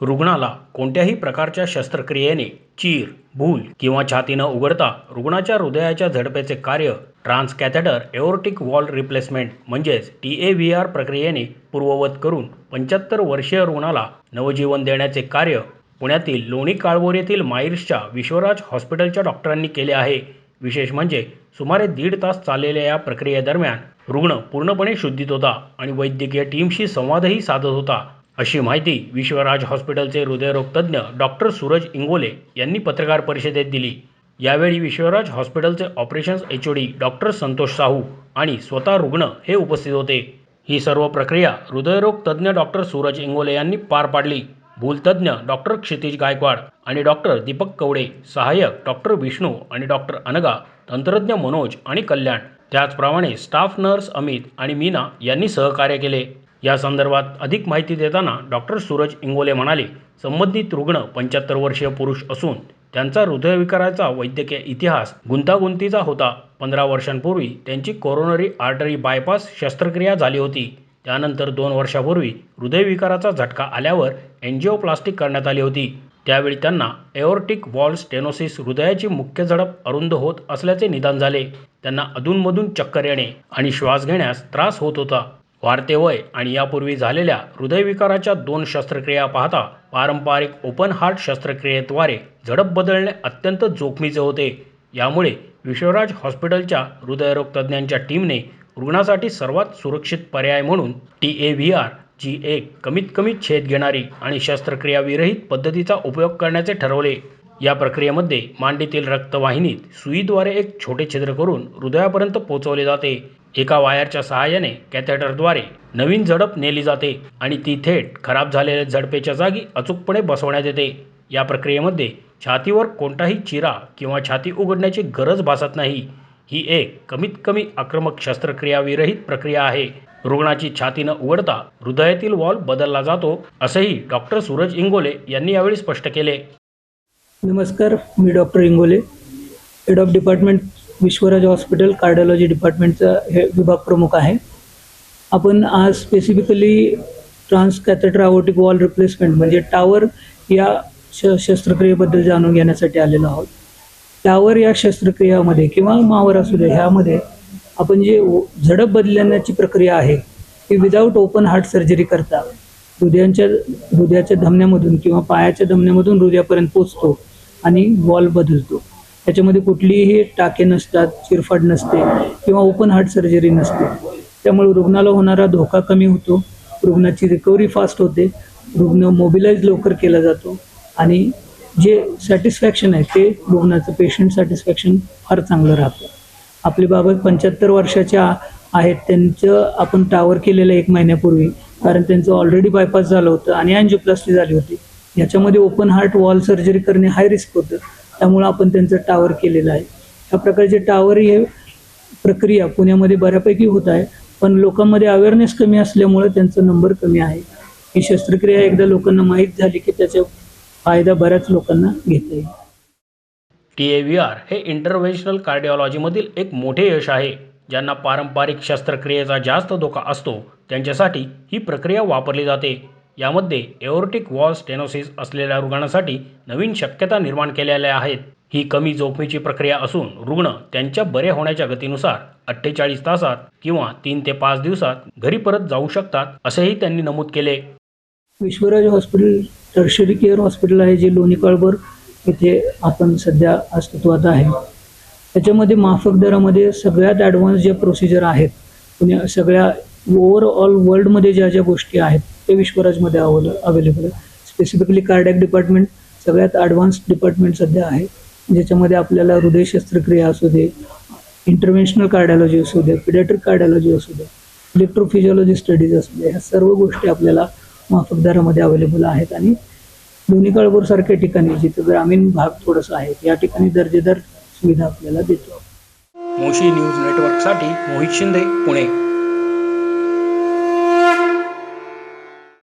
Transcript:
रुग्णाला कोणत्याही प्रकारच्या शस्त्रक्रियेने चीर, भूल किंवा छाती न उघडता रुग्णाच्या हृदयाच्या झडपेचे कार्य ट्रान्सकॅथेटर एओर्टिक वॉल्व रिप्लेसमेंट म्हणजेच TAVR प्रक्रियेने पूर्ववत करून 75 वर्षीय रुग्णाला नवजीवन देण्याचे कार्य पुण्यातील लोणी काळभोर येथील माईर्सच्या विश्वराज हॉस्पिटलच्या डॉक्टरांनी केले आहे। विशेष म्हणजे सुमारे 1.5 तास चाललेल्या या प्रक्रियेदरम्यान रुग्ण पूर्णपणे शुद्धीत होता आणि वैद्यकीय टीमशी संवादही साधत होता, अशी माहिती विश्वराज हॉस्पिटलचे हृदयरोग तज्ज्ञ डॉक्टर सूरज इंगोले यांनी पत्रकार परिषदेत दिली। यावेळी विश्वराज हॉस्पिटलचे operations HOD doctor Santosh Sahu आणि स्वतः रुग्ण हे उपस्थित होते। ही सर्व प्रक्रिया हृदयरोग तज्ज्ञ डॉक्टर सूरज इंगोले यांनी पार पाडली। भूलतज्ञ डॉक्टर क्षितिज गायकवाड आणि डॉक्टर दीपक कवडे, सहाय्यक डॉक्टर विष्णू आणि डॉक्टर अनगा, तंत्रज्ञ मनोज आणि कल्याण, त्याचप्रमाणे स्टाफ नर्स अमित आणि मीना यांनी सहकार्य केले। या संदर्भात अधिक माहिती देताना डॉक्टर सूरज इंगोले म्हणाले, संबंधित रुग्ण 75 वर्षीय पुरुष असून त्यांचा हृदयविकाराचा वैद्यकीय इतिहास गुंतागुंतीचा होता। 15 वर्षांपूर्वी त्यांची कोरोनरी आर्टरी बायपास शस्त्रक्रिया झाली होती। त्यानंतर 2 वर्षांपूर्वी हृदयविकाराचा झटका आल्यावर एंजिओप्लास्टी करण्यात आली होती। त्यावेळी त्यांना एओर्टिक वॉल्व स्टेनोसिस, हृदयाची मुख्य झडप अरुंद होत असल्याचे निदान झाले। त्यांना अधूनमधून चक्कर येणे आणि श्वास घेण्यास त्रास होत होता। वाढते वय आणि यापूर्वी झालेल्या हृदयविकाराच्या 2 शस्त्रक्रिया पाहता पारंपरिक ओपन हार्ट शस्त्रक्रियेद्वारे झडप बदलणे अत्यंत जोखमीचे होते। यामुळे विश्वराज हॉस्पिटलच्या हृदयरोग तज्ज्ञांच्या टीमने रुग्णासाठी सर्वात सुरक्षित पर्याय म्हणून TAVR जी एक कमीत कमी छेद घेणारी आणि शस्त्रक्रिया विरहित पद्धतीचा उपयोग करण्याचे ठरवले। या प्रक्रियेमध्ये मांडीतील रक्तवाहिनीत सुईद्वारे एक छोटे छिद्र करून हृदयापर्यंत पोहोचवले जाते। एका वायरच्या सहाय्याने कॅथेटरद्वारे नवीन झडप नेली जाते आणि ती थेट खराब झालेल्या झडपेच्या जागी अचूकपणे बसवण्यात येते। या प्रक्रियेमध्ये छातीवर कोणताही चिरा किंवा छाती उघडण्याची गरज भासत नाही। ही एक कमीत कमी आक्रमक शस्त्रक्रिया विरहित प्रक्रिया आहे। रुग्णाची छाती न उघडता हृदयातील वॉल्व बदलला जातो, असेही डॉक्टर सूरज इंगोले यांनी यावेळी स्पष्ट केले। नमस्कार, मी doctor Ingole, head of department Vishwaraj hospital cardiology डिपार्टमेंटचा हे विभाग प्रमुख आहे। आपण आज specifically transcatheter aortic valve replacement म्हणजे टावर या शस्त्रक्रियेबद्दल जाणून घेण्यासाठी आलेलो आहोत। टावर या शस्त्रक्रियामध्ये किंवा मावर असू दे, ह्यामध्ये आपण जे झडप बदलण्याची प्रक्रिया आहे ती विदाऊट ओपन हार्ट सर्जरी करता हृदयाच्या धमन्यामधून किंवा पायाच्या धमन्यामधून हृदयापर्यंत पोचतो आणि वॉल्व बदलतो। त्याच्यामध्ये कुठलीही टाके नसतात, चिरफाड नसते किंवा ओपन हार्ट सर्जरी नसते। त्यामुळे रुग्णाला होणारा धोका कमी होतो, रुग्णाची रिकव्हरी फास्ट होते, रुग्ण मोबिलाइज लवकर केला जातो आणि जे सॅटिस्फॅक्शन आहे ते रुग्णाचं पेशंट सॅटिस्फॅक्शन फार चांगलं राहतं। आपले बाबा 75 वर्षाच्या आहेत, त्यांचं आपण टावर केलेलं 1 महिन्यापूर्वी, कारण त्यांचं ऑलरेडी बायपास झालं होतं आणि अँजिओप्लास्टी झाली होती। याच्यामध्ये ओपन हार्ट वॉल्व सर्जरी करणे हाय रिस्क होतं, त्यामुळे आपण त्यांचं टावर केलेलं आहे। ह्या प्रकारचे टावर हे प्रक्रिया पुण्यामध्ये बऱ्यापैकी होत आहे, पण लोकांमध्ये अवेअरनेस कमी असल्यामुळे त्यांचा नंबर कमी आहे। ही शस्त्रक्रिया एकदा लोकांना माहीत झाली की त्याचा फायदा बऱ्याच लोकांना घेता येईल। TAVR हे इंटरव्हेन्शनल कार्डिओलॉजीमधील एक मोठे यश आहे। ज्यांना पारंपरिक शस्त्रक्रियेचा जास्त धोका असतो त्यांच्यासाठी ही प्रक्रिया वापरली जाते। यामध्ये एओर्टिक वॉल्व स्टेनोसिस असलेल्या रुग्णांसाठी नवीन शक्यता निर्माण केलेल्या आहेत। ही कमी जोखमीची प्रक्रिया असून रुग्ण त्यांच्या बरे होण्याच्या गतीनुसार 48 तासात किंवा 3 ते 5 दिवसात घरी परत जाऊ शकतात, असेही त्यांनी नमूद केले। Vishwaraj hospital tertiary care hospital आहे, जे लोणी काळभोर येथे आपण सध्या अस्तित्वात आहे। त्याच्यामध्ये माफक दरामध्ये सगळ्यात ॲडव्हान्स ज्या प्रोसिजर आहेत, पुण्या सगळ्या ओव्हरऑल वर्ल्डमध्ये ज्या गोष्टी आहेत ते विश्वराजमध्ये अवेलेबल आहे। स्पेसिफिकली कार्डियक डिपार्टमेंट सगळ्यात ॲडव्हान्स डिपार्टमेंट सध्या आहे, ज्याच्यामध्ये आपल्याला हृदय शस्त्रक्रिया असू दे, इंटरव्हेन्शनल कार्डिओलॉजी असू दे, पिडियाट्रिक कार्डिओलॉजी असू दे, इलेक्ट्रोफिजिओलॉजी स्टडीज असू दे, ह्या सर्व गोष्टी आपल्याला माफक दरामध्ये अवेलेबल आहेत। आणि लोणी काळभोर सारख्या ठिकाणी जिथे ग्रामीण भाग थोडासा आहे, या ठिकाणी दर्जेदार सुविधा आपल्याला देतो। मोशी न्यूज नेटवर्कसाठी मोहित शिंदे, पुणे।